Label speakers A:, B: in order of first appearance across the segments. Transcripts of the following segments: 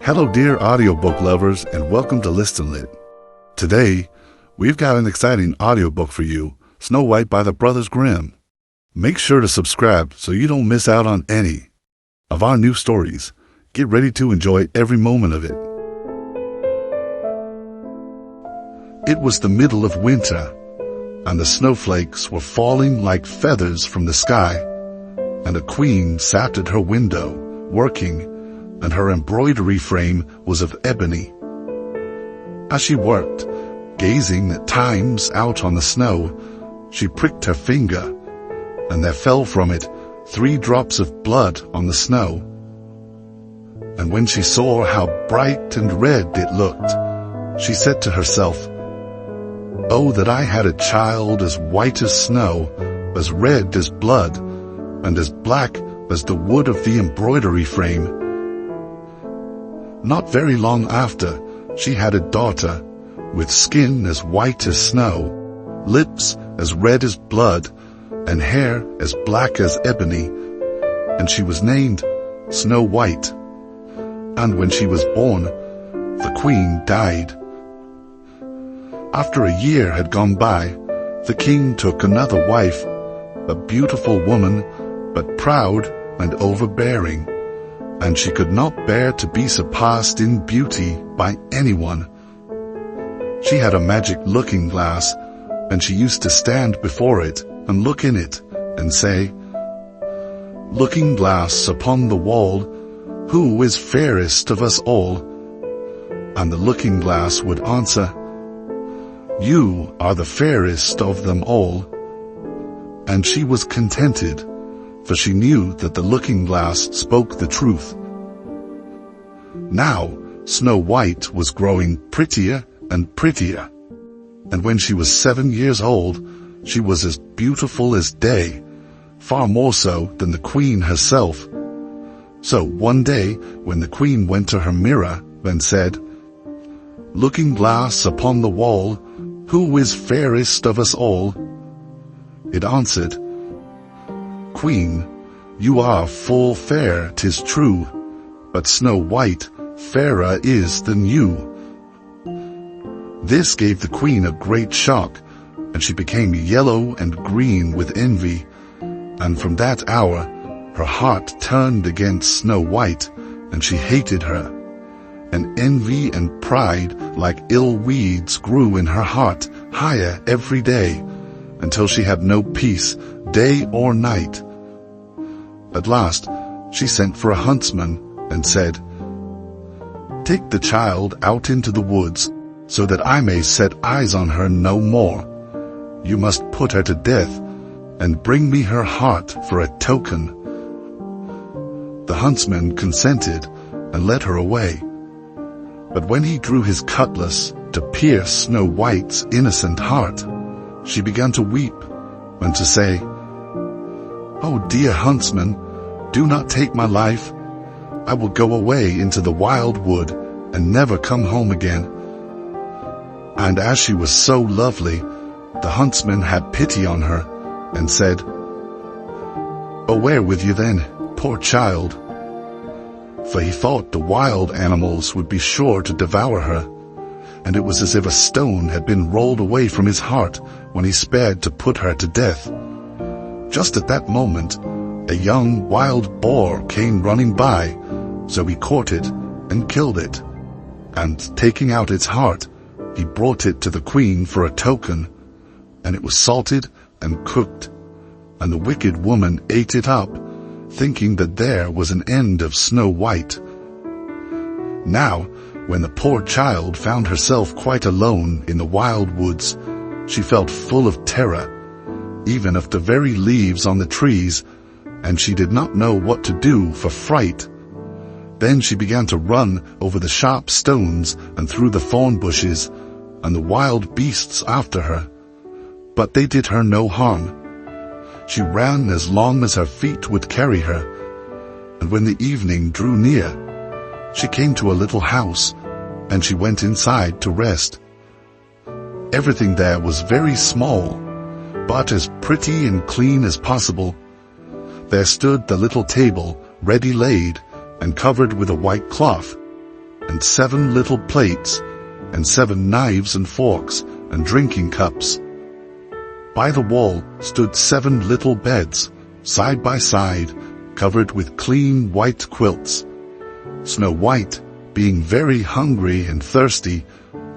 A: Hello dear audiobook lovers, and welcome to Listen Lit. Today, we've got an exciting audiobook for you, Snow White by the Brothers Grimm. Make sure to subscribe so you don't miss out on any of our new stories. Get ready to enjoy every moment of it. It was the middle of winter, and the snowflakes were falling like feathers from the sky, and a queen sat at her window, working, and her embroidery frame was of ebony. As she worked, gazing at times out on the snow, she pricked her finger, and there fell from it 3 drops of blood on the snow. And when she saw how bright and red it looked, she said to herself, "Oh, that I had a child as white as snow, as red as blood, and as black as the wood of the embroidery frame." Not very long after, she had a daughter, with skin as white as snow, lips as red as blood, and hair as black as ebony, and she was named Snow White. And when she was born, the queen died. After a year had gone by, the king took another wife, a beautiful woman, but proud and overbearing, and she could not bear to be surpassed in beauty by anyone. She had a magic looking glass, and she used to stand before it and look in it and say, "Looking glass upon the wall, who is fairest of us all?" And the looking glass would answer, "You are the fairest of them all." And she was contented, for she knew that the looking glass spoke the truth. Now, Snow White was growing prettier and prettier, and when she was 7 years old, she was as beautiful as day, far more so than the queen herself. So one day, when the queen went to her mirror and said, "Looking glass upon the wall, who is fairest of us all?" it answered, "Queen, you are full fair, 'tis true, but Snow White fairer is than you." This gave the queen a great shock, and she became yellow and green with envy, and from that hour her heart turned against Snow White, and she hated her. And envy and pride like ill weeds grew in her heart higher every day, until she had no peace day or night. At last she sent for a huntsman and said, "Take the child out into the woods, so that I may set eyes on her no more. You must put her to death, and bring me her heart for a token." The huntsman consented and led her away. But when he drew his cutlass to pierce Snow White's innocent heart, she began to weep and to say, "Oh, dear huntsman, do not take my life. I will go away into the wild wood and never come home again." And as she was so lovely, the huntsman had pity on her and said, "Away with you then, poor child." For he thought the wild animals would be sure to devour her, and it was as if a stone had been rolled away from his heart when he sped to put her to death. Just at that moment, a young wild boar came running by, so he caught it and killed it, and taking out its heart, he brought it to the queen for a token, and it was salted and cooked, and the wicked woman ate it up, thinking that there was an end of Snow White. Now, when the poor child found herself quite alone in the wild woods, she felt full of terror, even of the very leaves on the trees, and she did not know what to do for fright. Then she began to run over the sharp stones and through the thorn bushes, and the wild beasts after her. But they did her no harm. She ran as long as her feet would carry her, and when the evening drew near, she came to a little house, and she went inside to rest. Everything there was very small, but as pretty and clean as possible. There stood the little table, ready laid, and covered with a white cloth, and 7 little plates, and 7 knives and forks, and drinking cups. By the wall stood 7 little beds, side by side, covered with clean white quilts. Snow White, being very hungry and thirsty,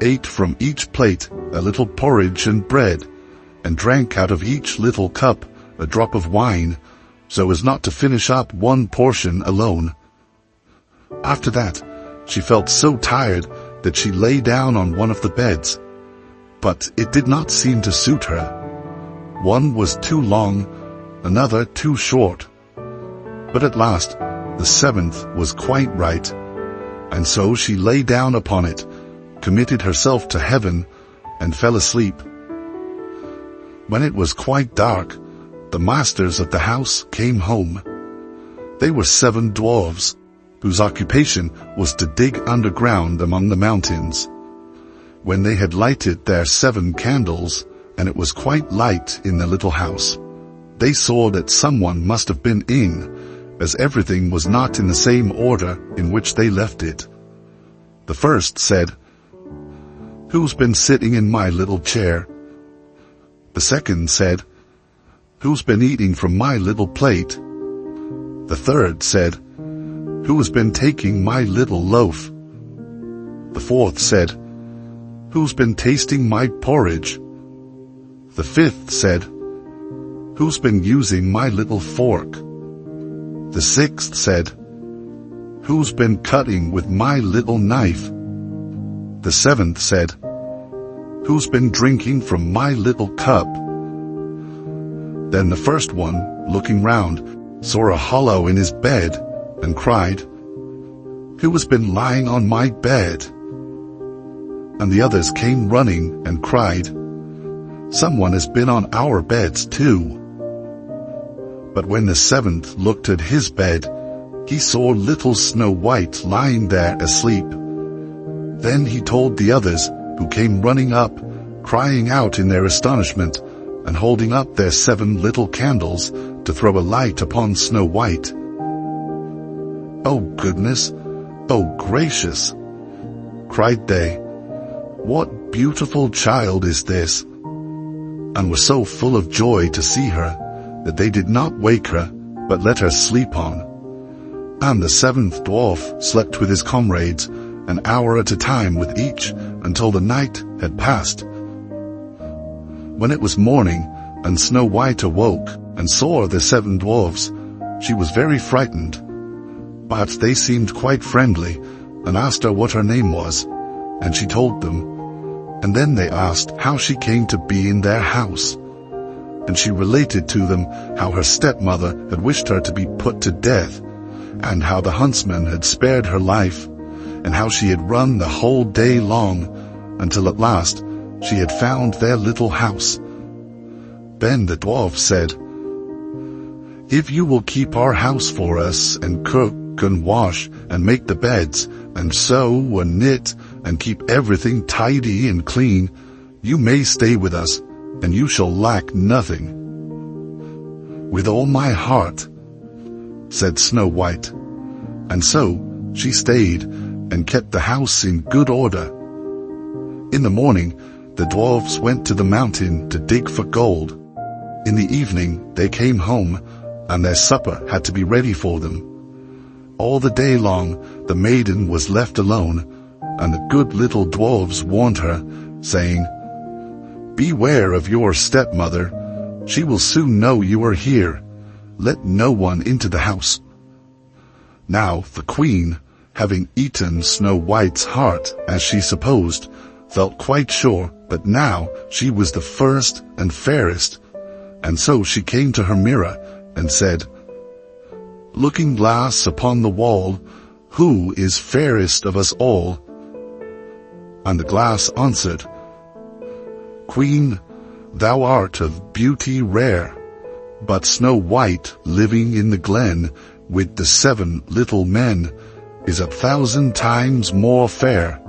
A: ate from each plate a little porridge and bread, and drank out of each little cup a drop of wine, so as not to finish up one portion alone. After that, she felt so tired that she lay down on one of the beds, but it did not seem to suit her. One was too long, another too short. But at last, the 7th was quite right, and so she lay down upon it, committed herself to heaven, and fell asleep. When it was quite dark, the masters of the house came home. They were 7 dwarfs, whose occupation was to dig underground among the mountains. When they had lighted their 7 candles, and it was quite light in the little house, they saw that someone must have been in, as everything was not in the same order in which they left it. The first said, "Who's been sitting in my little chair?" The second said, "Who's been eating from my little plate?" The third said, "Who has been taking my little loaf?" The fourth said, "Who's been tasting my porridge?" The fifth said, "Who's been using my little fork?" The sixth said, "Who's been cutting with my little knife?" The seventh said, "Who's been drinking from my little cup?" Then the first one, looking round, saw a hollow in his bed, and cried, "Who has been lying on my bed?" And the others came running and cried, "Someone has been on our beds too." But when the 7th looked at his bed, he saw little Snow White lying there asleep. Then he told the others, who came running up, crying out in their astonishment, and holding up their 7 little candles to throw a light upon Snow White. "Oh goodness! Oh gracious!" cried they. "What beautiful child is this?" and were so full of joy to see her that they did not wake her, but let her sleep on. And the 7th dwarf slept with his comrades, an hour at a time with each, until the night had passed. When it was morning, and Snow White awoke, and saw the 7 dwarfs, she was very frightened. But they seemed quite friendly, and asked her what her name was, and she told them. And then they asked how she came to be in their house. And she related to them how her stepmother had wished her to be put to death, and how the huntsman had spared her life, and how she had run the whole day long, until at last she had found their little house. Then the dwarf said, "If you will keep our house for us, and cook and wash and make the beds, and sew and knit, and keep everything tidy and clean, you may stay with us, and you shall lack nothing." "With all my heart," said Snow White. And so she stayed, and kept the house in good order. In the morning, the dwarfs went to the mountain to dig for gold. In the evening they came home, and their supper had to be ready for them. All the day long the maiden was left alone, and the good little dwarfs warned her, saying, "Beware of your stepmother. She will soon know you are here. Let no one into the house." Now the queen, having eaten Snow White's heart, as she supposed, felt quite sure that now she was the first and fairest, and so she came to her mirror and said, "Looking glass upon the wall, who is fairest of us all?" And the glass answered, "Queen, thou art of beauty rare, but Snow White living in the glen with the 7 little men is 1,000 times more fair."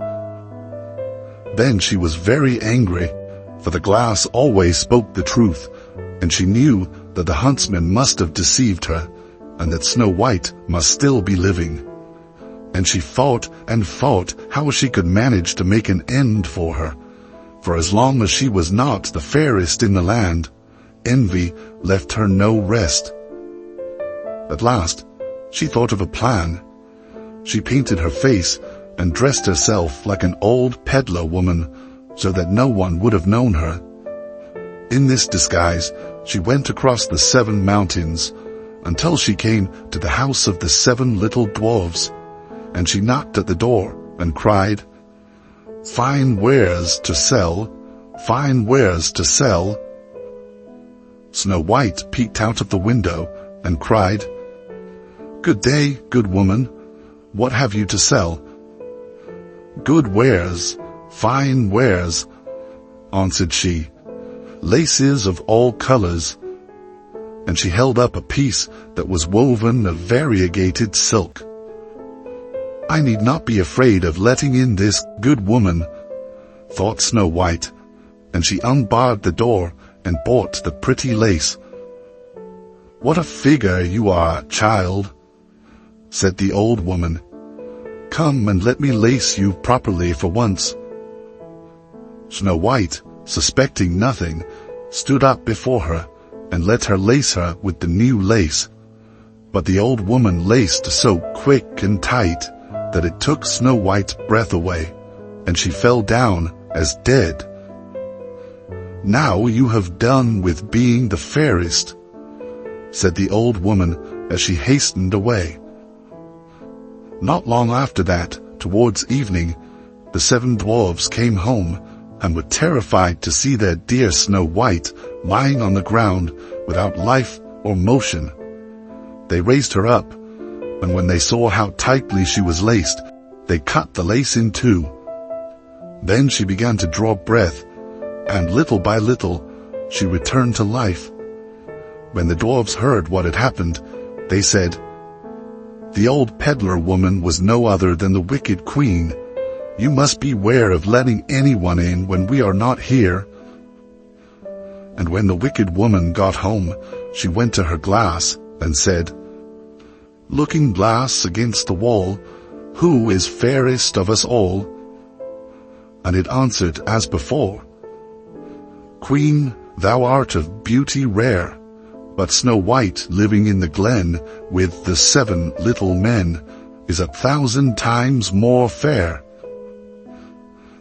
A: Then she was very angry, for the glass always spoke the truth, and she knew that the huntsman must have deceived her, and that Snow White must still be living. and she fought and fought how she could manage to make an end for her. For as long as she was not the fairest in the land, envy left her no rest. At last, she thought of a plan. She painted her face and dressed herself like an old peddler woman so that no one would have known her. In this disguise, she went across the 7 mountains until she came to the house of the 7 little dwarfs, and she knocked at the door and cried, "Fine wares to sell, fine wares to sell." Snow White peeked out of the window and cried, "Good day, good woman, what have you to sell?" "Good wares, fine wares," answered she, "laces of all colors." And she held up a piece that was woven of variegated silk. "I need not be afraid of letting in this good woman," thought Snow White, and she unbarred the door and bought the pretty lace. "What a figure you are, child," said the old woman. "Come and let me lace you properly for once." Snow White, suspecting nothing, stood up before her and let her lace her with the new lace. But the old woman laced so quick and tight that it took Snow White's breath away, and she fell down as dead. "Now you have done with being the fairest," said the old woman as she hastened away. Not long after that, towards evening, the 7 dwarfs came home and were terrified to see their dear Snow White lying on the ground without life or motion. They raised her up, and when they saw how tightly she was laced, they cut the lace in 2. Then she began to draw breath, and little by little she returned to life. When the dwarfs heard what had happened, they said, "The old peddler woman was no other than the wicked queen. You must beware of letting anyone in when we are not here." And when the wicked woman got home, she went to her glass and said, "Looking glass against the wall, who is fairest of us all?" And it answered as before, "Queen, thou art of beauty rare, but Snow White living in the glen with the 7 little men is 1,000 times more fair."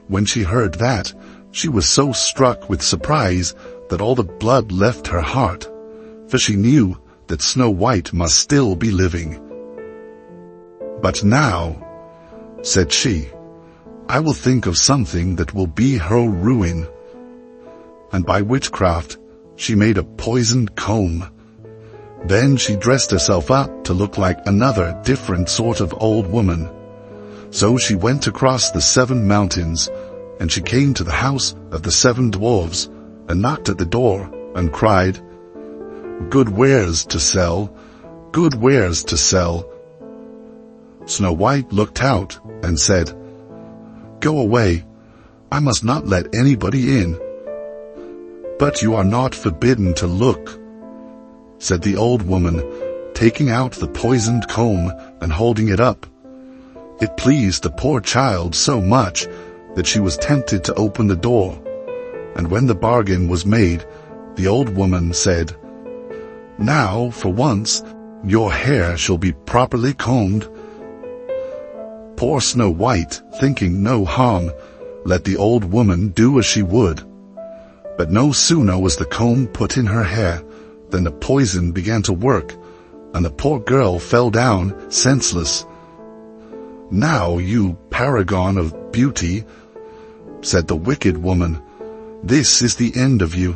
A: When she heard that, she was so struck with surprise that all the blood left her heart, for she knew that Snow White must still be living. "But now," said she, "I will think of something that will be her ruin." And by witchcraft she made a poisoned comb. Then she dressed herself up to look like another different sort of old woman. So she went across the 7 mountains, and she came to the house of the 7 dwarfs, and knocked at the door, and cried, "Good wares to sell, good wares to sell." Snow White looked out and said, "Go away, I must not let anybody in." "But you are not forbidden to look," said the old woman, taking out the poisoned comb and holding it up. It pleased the poor child so much that she was tempted to open the door, and when the bargain was made, the old woman said, "Now, for once, your hair shall be properly combed." Poor Snow White, thinking no harm, let the old woman do as she would. But no sooner was the comb put in her hair than the poison began to work, and the poor girl fell down senseless. "Now, you paragon of beauty," said the wicked woman, "this is the end of you,"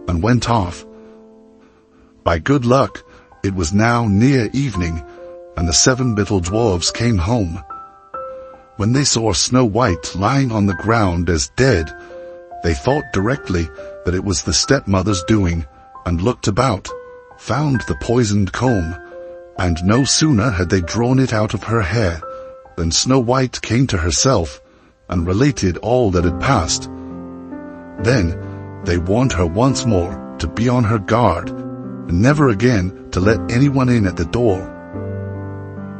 A: and went off. By good luck, it was now near evening, and the 7 little dwarfs came home. When they saw Snow White lying on the ground as dead, they thought directly that it was the stepmother's doing, and looked about, found the poisoned comb, and no sooner had they drawn it out of her hair than Snow White came to herself and related all that had passed. Then they warned her once more to be on her guard, and never again to let anyone in at the door.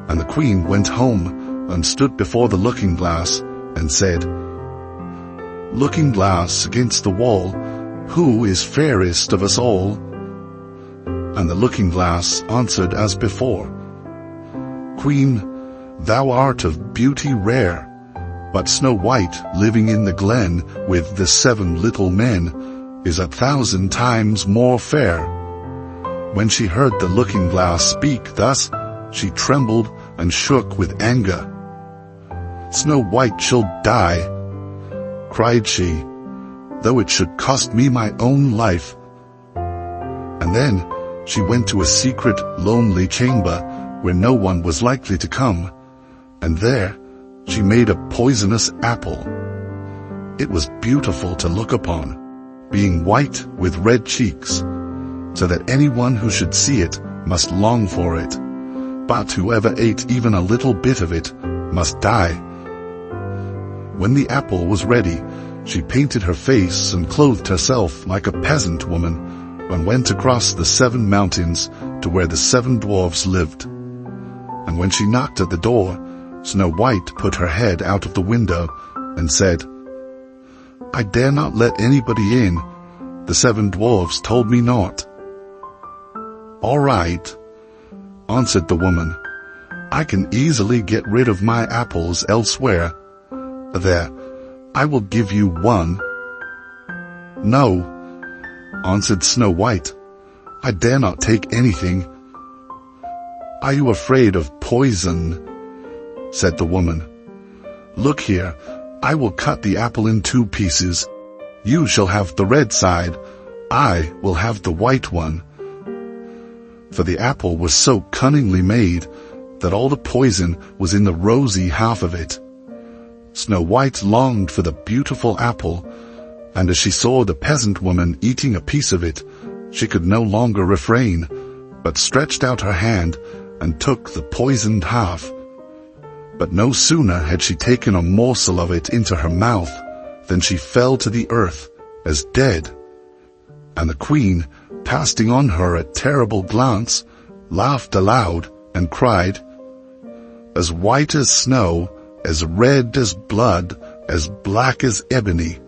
A: And the queen went home and stood before the looking-glass and said, "Looking-glass against the wall, who is fairest of us all?" And the looking-glass answered as before, "Queen, thou art of beauty rare, but Snow White living in the glen with the 7 little men is 1,000 times more fair." When she heard the looking-glass speak thus, she trembled and shook with anger. "Snow White shall die," cried she, "though it should cost me my own life." And then she went to a secret, lonely chamber where no one was likely to come, and there she made a poisonous apple. It was beautiful to look upon, being white with red cheeks, so that anyone who should see it must long for it, but whoever ate even a little bit of it must die. When the apple was ready, she painted her face and clothed herself like a peasant woman, and went across the 7 mountains to where the 7 dwarfs lived. And when she knocked at the door, Snow White put her head out of the window and said, "I dare not let anybody in. The 7 dwarfs told me not." "All right," answered the woman. "I can easily get rid of my apples elsewhere. There, I will give you 1. "No," answered Snow White, "I dare not take anything." "Are you afraid of poison?" said the woman. "Look here, I will cut the apple in 2 pieces. You shall have the red side, I will have the white one." For the apple was so cunningly made that all the poison was in the rosy half of it. Snow White longed for the beautiful apple, and as she saw the peasant woman eating a piece of it, she could no longer refrain, but stretched out her hand and took the poisoned half. But no sooner had she taken a morsel of it into her mouth than she fell to the earth as dead. And the queen, casting on her a terrible glance, laughed aloud and cried, "As white as snow, as red as blood, as black as ebony.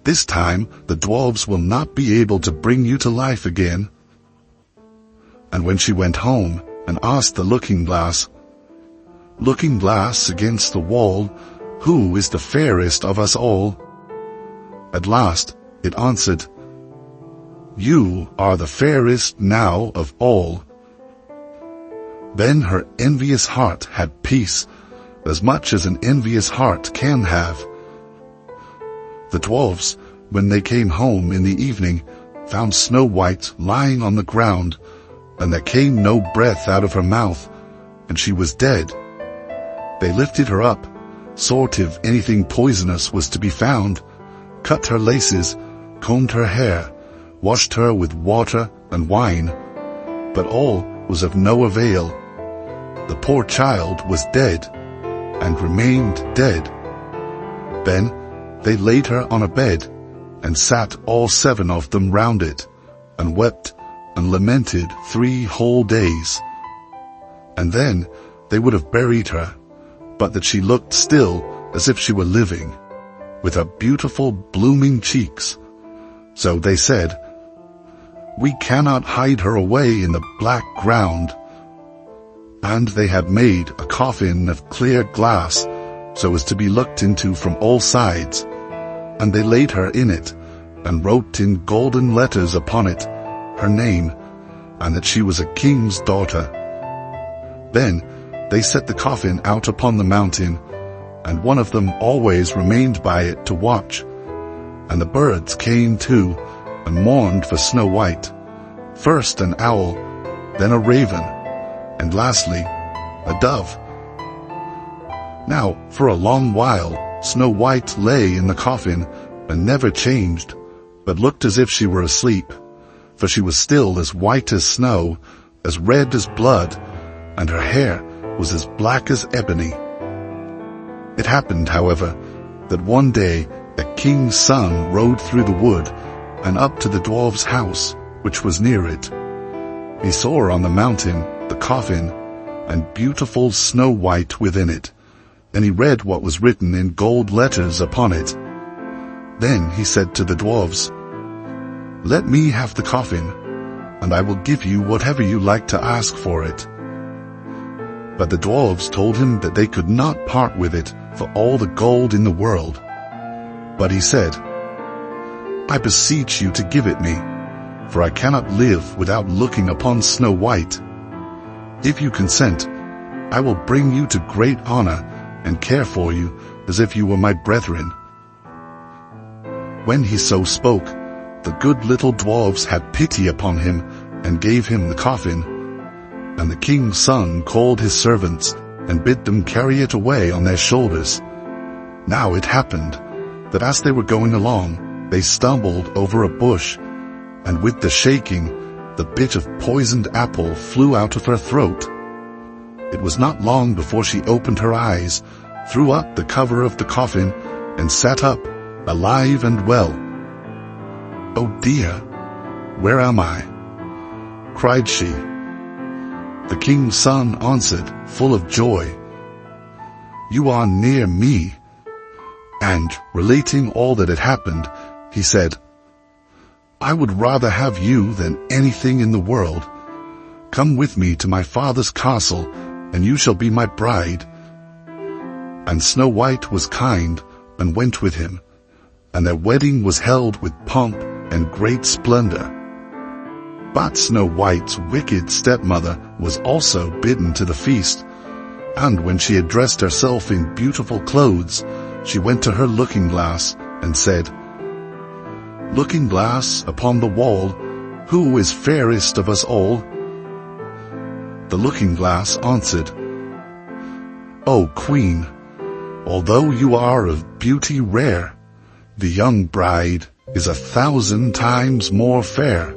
A: This time the dwarves will not be able to bring you to life again." And when she went home and asked the looking-glass, "Looking-glass against the wall, who is the fairest of us all?" At last it answered, "You are the fairest now of all." Then her envious heart had peace, as much as an envious heart can have. The dwarfs, when they came home in the evening, found Snow White lying on the ground, and there came no breath out of her mouth, and she was dead. They lifted her up, sought if anything poisonous was to be found, cut her laces, combed her hair, washed her with water and wine, but all was of no avail. The poor child was dead, and remained dead. Then they laid her on a bed, and sat all 7 of them round it, and wept and lamented 3 whole days. And then they would have buried her, but that she looked still as if she were living, with her beautiful blooming cheeks. So they said, "We cannot hide her away in the black ground." And they had made a coffin of clear glass, so as to be looked into from all sides, and they laid her in it, and wrote in golden letters upon it her name, and that she was a king's daughter. Then they set the coffin out upon the mountain, and one of them always remained by it to watch. And the birds came too, and mourned for Snow White, first an owl, then a raven, and lastly a dove. Now for a long while Snow White lay in the coffin, and never changed, but looked as if she were asleep, for she was still as white as snow, as red as blood, and her hair was as black as ebony. It happened, however, that one day a king's son rode through the wood, and up to the dwarf's house, which was near it. He saw on the mountain the coffin, and beautiful Snow White within it, and he read what was written in gold letters upon it. Then he said to the dwarfs, "Let me have the coffin, and I will give you whatever you like to ask for it." But the dwarfs told him that they could not part with it for all the gold in the world. But he said, "I beseech you to give it me, for I cannot live without looking upon Snow White. If you consent, I will bring you to great honor and care for you as if you were my brethren." When he so spoke, the good little dwarfs had pity upon him and gave him the coffin. And the king's son called his servants and bid them carry it away on their shoulders. Now it happened that as they were going along, they stumbled over a bush, and with the shaking, the bit of poisoned apple flew out of her throat. It was not long before she opened her eyes, threw up the cover of the coffin, and sat up, alive and well. "Oh dear, where am I?" cried she. The king's son answered, full of joy, "You are near me." And, relating all that had happened, he said, "I would rather have you than anything in the world. Come with me to my father's castle, and you shall be my bride." And Snow White was kind, and went with him, and their wedding was held with pomp and great splendor. But Snow White's wicked stepmother was also bidden to the feast, and when she had dressed herself in beautiful clothes, she went to her looking-glass and said, "Looking-glass upon the wall, who is fairest of us all?" The looking-glass answered, "O Queen, although you are of beauty rare, the young bride is 1,000 times more fair."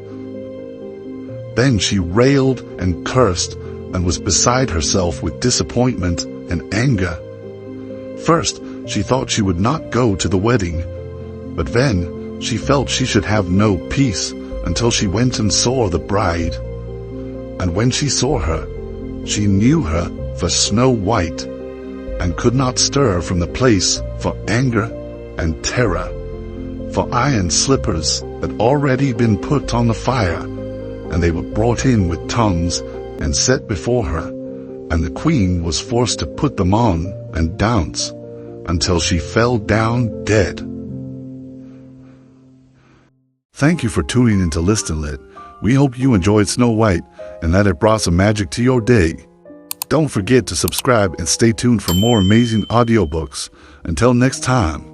A: Then she railed and cursed and was beside herself with disappointment and anger. First, she thought she would not go to the wedding, but then she felt she should have no peace until she went and saw the bride. And when she saw her, she knew her for Snow White, and could not stir from the place for anger and terror. For iron slippers had already been put on the fire, and they were brought in with tongues and set before her, and the queen was forced to put them on and dance until she fell down dead. Thank you for tuning into Listen Lit. We hope you enjoyed Snow White and that it brought some magic to your day. Don't forget to subscribe and stay tuned for more amazing audiobooks. Until next time.